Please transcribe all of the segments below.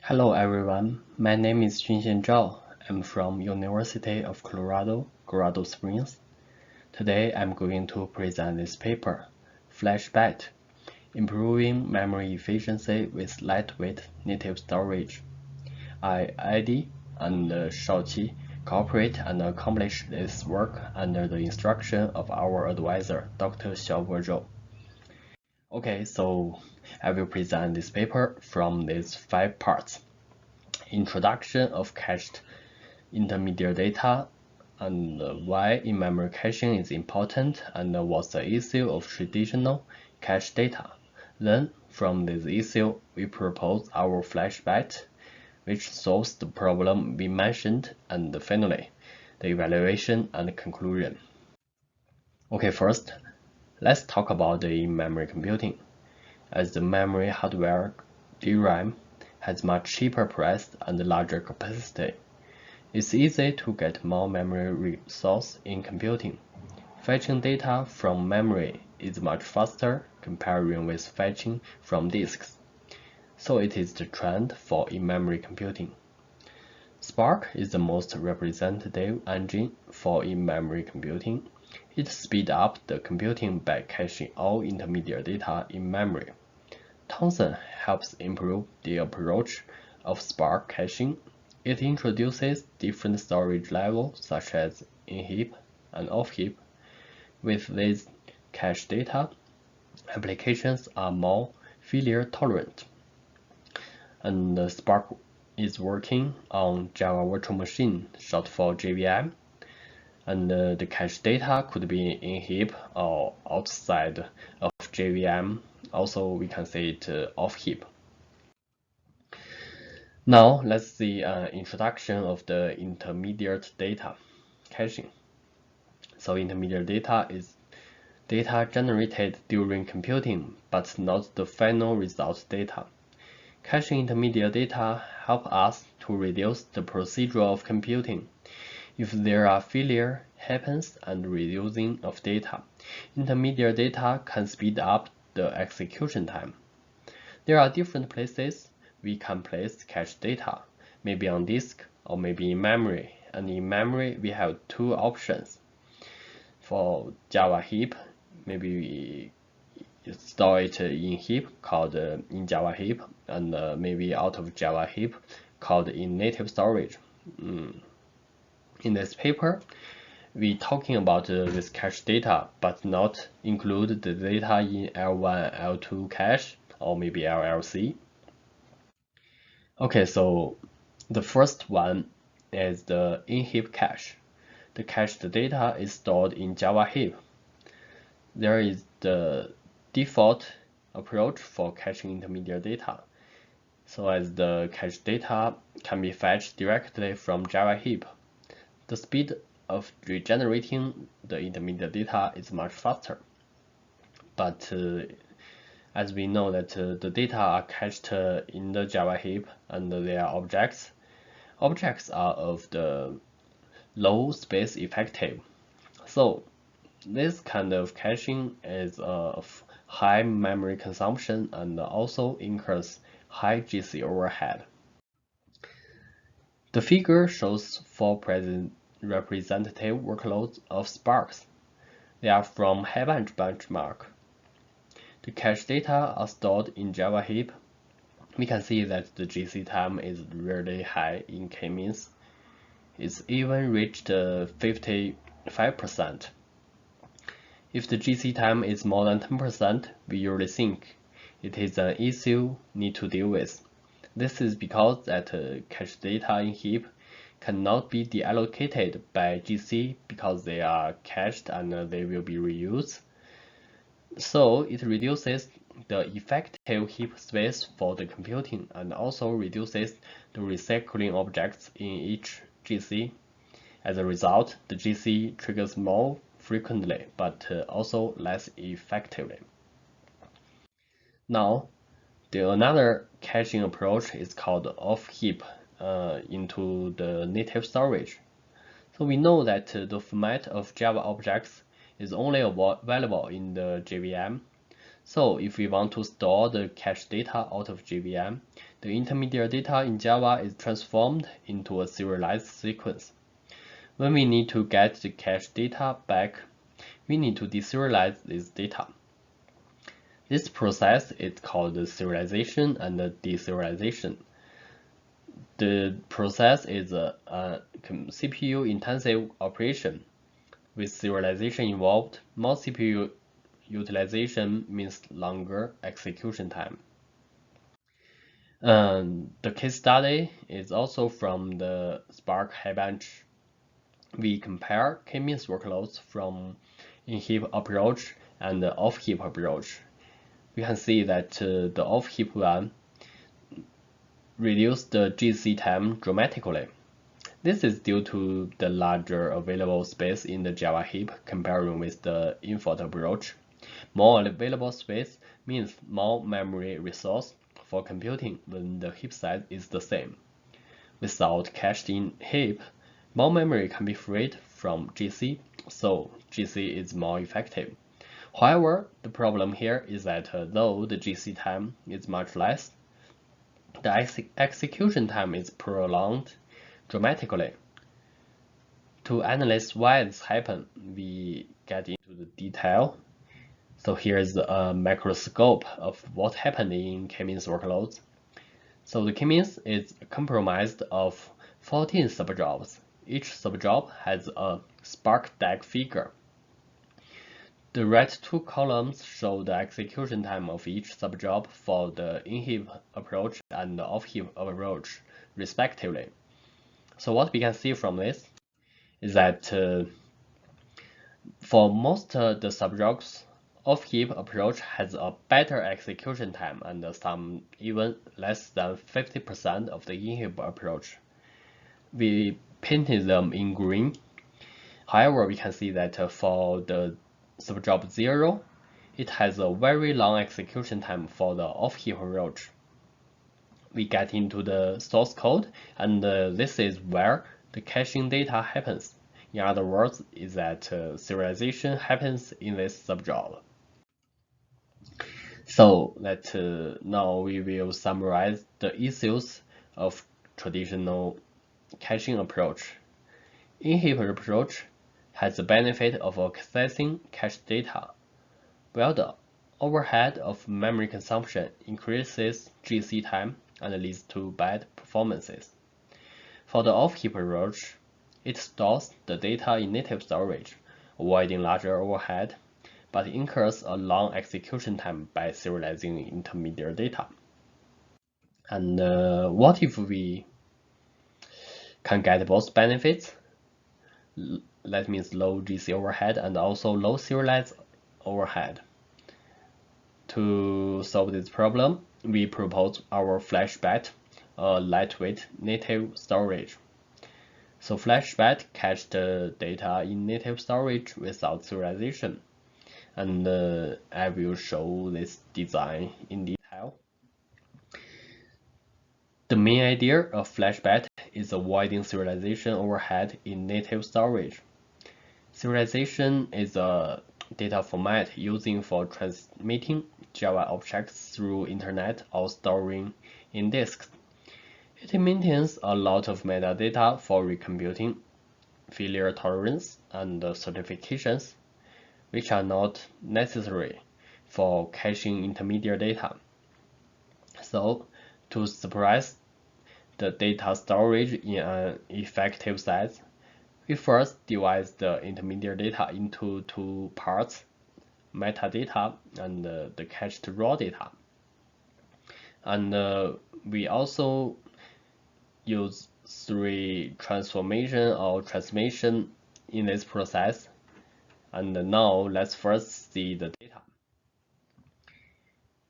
Hello everyone, my name is Junxian Zhao. I'm from University of Colorado Springs. Today I'm going to present this paper, FlashByte, Improving Memory Efficiency with Lightweight Native Storage. I, Adi, and Zhao cooperate and accomplish this work under the instruction of our advisor, Dr. Zhao. Okay, so I will present this paper from these 5 parts. Introduction of cached intermediate data and why in-memory caching is important and what's the issue of traditional cache data. Then, from this issue, we propose our FlashByte, which solves the problem we mentioned, and finally, the evaluation and conclusion. Okay, first, let's talk about the in-memory computing. As the memory hardware DRAM has much cheaper price and larger capacity, it's easy to get more memory resource in computing. Fetching data from memory is much faster comparing with fetching from disks, so it is the trend for in-memory computing. Spark is the most representative engine for in-memory computing. It speeds up the computing by caching all intermediate data in memory. Thomson helps improve the approach of Spark caching. It introduces different storage levels such as in-heap and off-heap. With these cache data, applications are more failure tolerant. And Spark is working on Java Virtual Machine, short for JVM. And the cache data could be in-heap or outside of JVM. Also, we can say it off-heap. Now, let's see introduction of the intermediate data caching. So intermediate data is data generated during computing, but not the final result data. Caching intermediate data help us to reduce the procedure of computing. If there are failure happens and reusing of data, intermediate data can speed up the execution time. There are different places we can place cache data, maybe on disk or maybe in memory. And in memory, we have 2 options. For Java heap, maybe we store it in heap called in Java heap, and maybe out of Java heap called in native storage. In this paper, we talking about this cache data, but not include the data in L1, L2 cache, or maybe LLC. Okay, so the first one is the in-heap cache. The cached data is stored in Java heap. There is the default approach for caching intermediate data. So as the cached data can be fetched directly from Java heap, the speed of regenerating the intermediate data is much faster. But as we know that the data are cached in the Java heap and they are objects. Objects are of the low space effective. So this kind of caching is of high memory consumption and also incurs high GC overhead. The figure shows 4 representative workloads of Sparks. They are from Heaven benchmark. The cache data are stored in Java heap. We can see that the GC time is really high in k-means. It's even reached 55%. If the GC time is more than 10%, we usually think it is an issue need to deal with. This is because that cache data in heap cannot be deallocated by GC because they are cached and they will be reused. So it reduces the effective heap space for the computing and also reduces the recycling objects in each GC. As a result, the GC triggers more frequently but also less effectively. Now, another caching approach is called off-heap into the native storage. So we know that the format of Java objects is only available in the JVM. So if we want to store the cache data out of JVM, the intermediate data in Java is transformed into a serialized sequence. When we need to get the cache data back, we need to deserialize this data. This process is called serialization and deserialization. The process is a CPU-intensive operation. With serialization involved, more CPU utilization means longer execution time. The case study is also from the Spark Bench. We compare k-means workloads from in-heap approach and the off-heap approach. We can see that the off-heap one reduced the GC time dramatically. This is due to the larger available space in the Java heap comparing with the in-fault approach. More available space means more memory resource for computing when the heap size is the same. Without cached in heap, more memory can be freed from GC, so GC is more effective. However, the problem here is that though the GC time is much less, the execution time is prolonged dramatically. To analyze why this happened, we get into the detail. So here's a macroscope of what happened in k-means workloads. So the k-means is comprised of 14 subjobs. Each subjob has a Spark DAG figure. The right two columns show the execution time of each subjob for the in-heap approach and the off-heap approach, respectively. So what we can see from this is that for most the subjobs, off-heap approach has a better execution time and some even less than 50% of the in-heap approach. We painted them in green. However, we can see that for the subjob 0, it has a very long execution time for the off-heap approach. We get into the source code, and this is where the caching data happens. In other words, is that serialization happens in this subjob. So now we will summarize the issues of traditional caching approach. In-heap approach has the benefit of accessing cached data, while the overhead of memory consumption increases GC time and leads to bad performances. For the off-heap approach, it stores the data in native storage, avoiding larger overhead, but incurs a long execution time by serializing intermediate data. And what if we can get both benefits? That means low GC overhead and also low serialized overhead. To solve this problem, we propose our FlashByte, a lightweight native storage. So FlashByte caches the data in native storage without serialization. And I will show this design in detail. The main idea of FlashByte is avoiding serialization overhead in native storage. Serialization is a data format using for transmitting Java objects through internet or storing in disks. It maintains a lot of metadata for recomputing, failure tolerance, and certifications, which are not necessary for caching intermediate data. So, to suppress the data storage in an effective size, we first divide the intermediate data into two parts, metadata and the cached raw data. And we also use 3 transformation or transmission in this process. And now let's first see the data.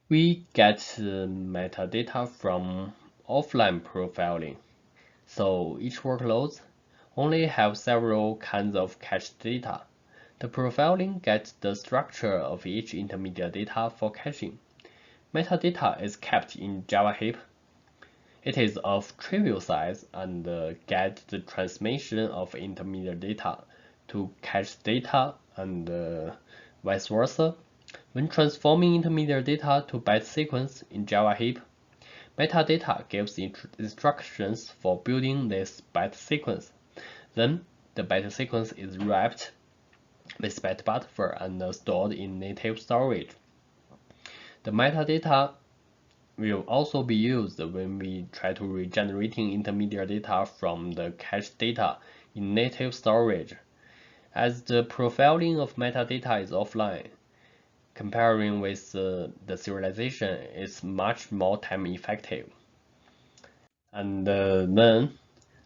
We get metadata from offline profiling. So each workload only have several kinds of cached data. The profiling gets the structure of each intermediate data for caching. Metadata is kept in Java heap. It is of trivial size and get the transmission of intermediate data to cached data and vice versa. When transforming intermediate data to byte sequence in Java heap, metadata gives instructions for building this byte sequence. Then, the byte sequence is wrapped with byte buffer and stored in native storage. The metadata will also be used when we try to regenerating intermediate data from the cache data in native storage. As the profiling of metadata is offline, comparing with the serialization is much more time effective. And then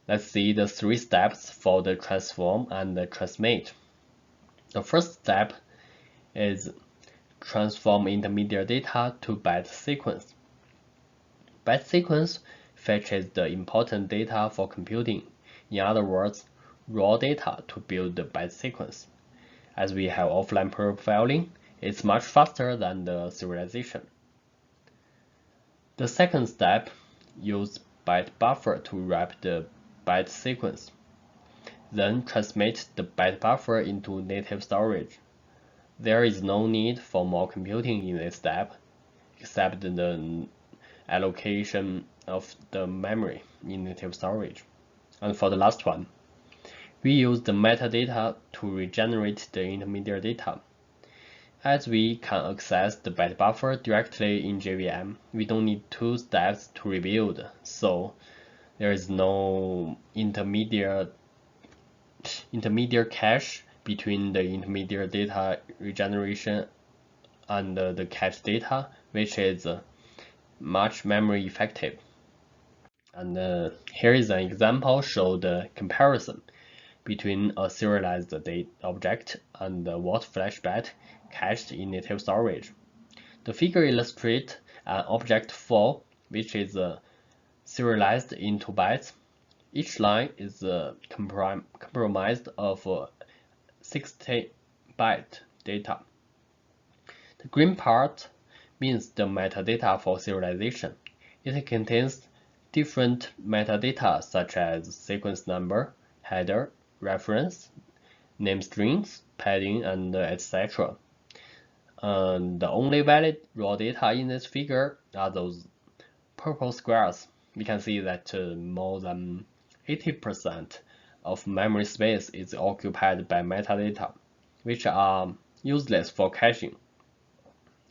let's see the 3 steps for the transform and the transmit. The first step is transform intermediate data to byte sequence. Byte sequence fetches the important data for computing. In other words, raw data to build the byte sequence. As we have offline profiling, it's much faster than the serialization. The second step uses byte buffer to wrap the byte sequence. Then transmit the byte buffer into native storage. There is no need for more computing in this step, except the allocation of the memory in native storage. And for the last one, we use the metadata to regenerate the intermediate data. As we can access the byte buffer directly in JVM, we don't need 2 steps to rebuild, so there is no intermediate cache between the intermediate data regeneration and the cache data, which is much memory effective. And here is an example show the comparison between a serialized data object and what FlashByte cached in native storage. The figure illustrates an object 4, which is serialized into bytes. Each line is comprised of 60 byte data. The green part means the metadata for serialization. It contains different metadata such as sequence number, header, reference, name strings, padding, and etc. The only valid raw data in this figure are those purple squares. We can see that more than 80% of memory space is occupied by metadata, which are useless for caching.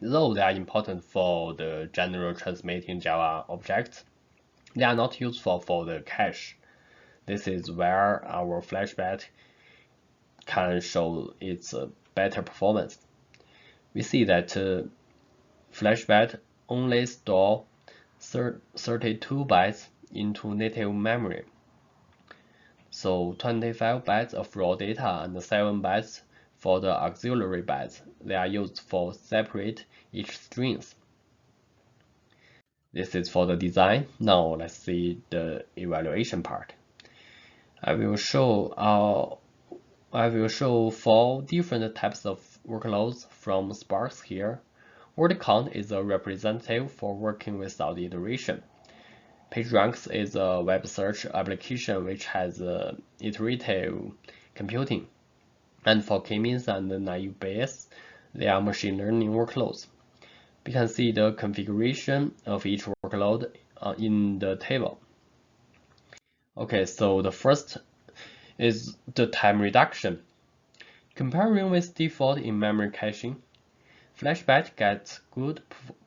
Though they are important for the general transmitting Java objects, they are not useful for the cache. This is where our FlashByte can show its better performance. We see that FlashByte only stores 32 bytes into native memory. So 25 bytes of raw data and 7 bytes for the auxiliary bytes. They are used for separate each strings. This is for the design. Now let's see the evaluation part. I will show 4 different types of workloads from Spark here. Word count is a representative for working without iteration. PageRank is a web search application which has iterative computing. And for k-means and naive Bayes, they are machine learning workloads. We can see the configuration of each workload in the table. Okay, so the first is the time reduction. Comparing with default in-memory caching, FlashByte gets good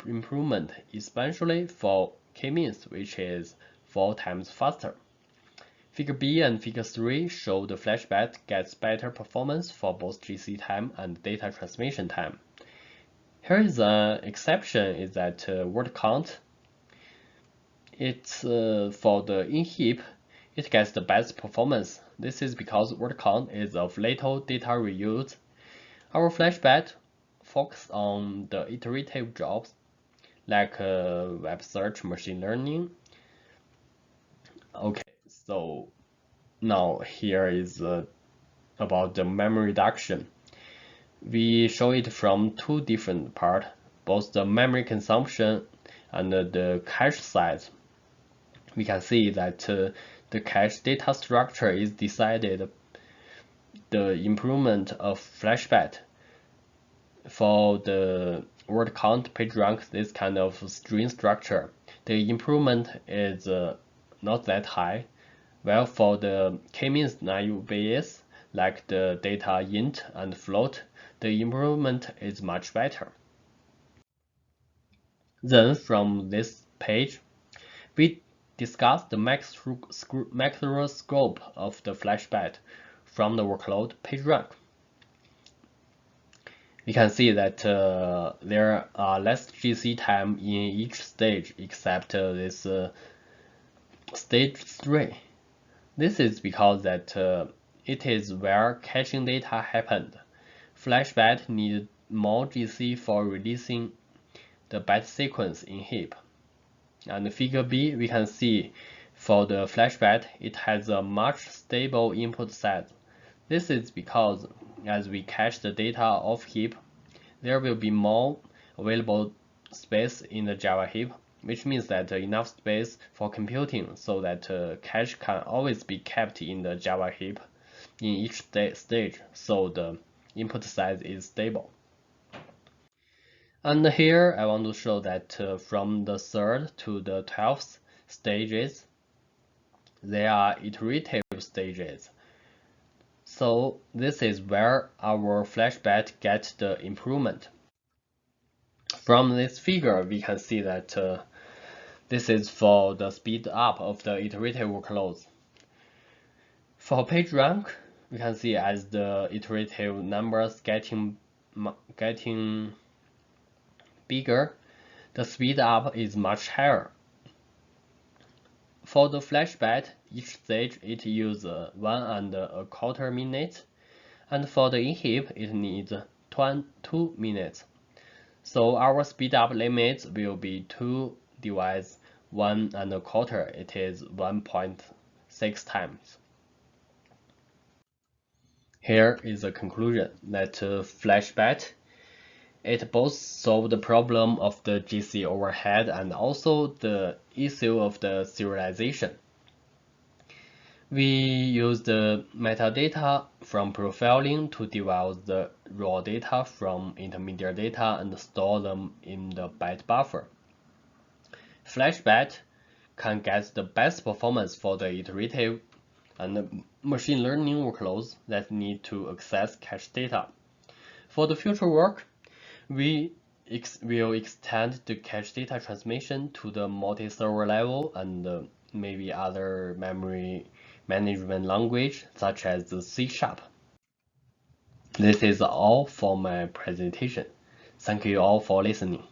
improvement, especially for k-means, which is 4 times faster. Figure B and Figure 3 show the FlashByte gets better performance for both GC time and data transmission time. Here is an exception is that word count. It's for the in-heap, it gets the best performance. This is because word count is of little data reuse. Our FlashByte focus on the iterative jobs like web search, machine learning. Okay, so now here is about the memory reduction. We show it from 2 different parts, both the memory consumption and the cache size. We can see that the cache data structure is decided the improvement of FlashByte. for the word count, page rank, this kind of string structure, the improvement is not that high. While for the k-means naive Bayes, like the data int and float, the improvement is much better. Then from this page, we discuss the macro scope of the FlashByte from the workload PageRank. We can see that there are less GC time in each stage except this stage 3. This is because that it is where caching data happened. FlashByte needed more GC for releasing the byte sequence in heap. And figure B, we can see for the FlashByte, it has a much stable input size. This is because as we cache the data off heap, there will be more available space in the Java heap, which means that enough space for computing so that cache can always be kept in the Java heap in each stage, so the input size is stable. And here I want to show that from the 3rd to the 12th stages, they are iterative stages. So this is where our FlashByte gets the improvement. From this figure, we can see that this is for the speed up of the iterative workloads. For PageRank, we can see as the iterative numbers getting bigger, the speed up is much higher. For the FlashByte, each stage it uses 1.25 minutes, and for the in-heap it needs 2 minutes. So our speed up limit will be 2 divided 1.25, it is 1.6 times. Here is the conclusion that FlashByte, it both solved the problem of the GC overhead and also the issue of the serialization. We use the metadata from profiling to develop the raw data from intermediate data and store them in the byte buffer. FlashByte can get the best performance for the iterative and machine learning workloads that need to access cache data. For the future work, we will extend the cache data transmission to the multi-server level and maybe other memory management language such as the C#. This is all for my presentation. Thank you all for listening.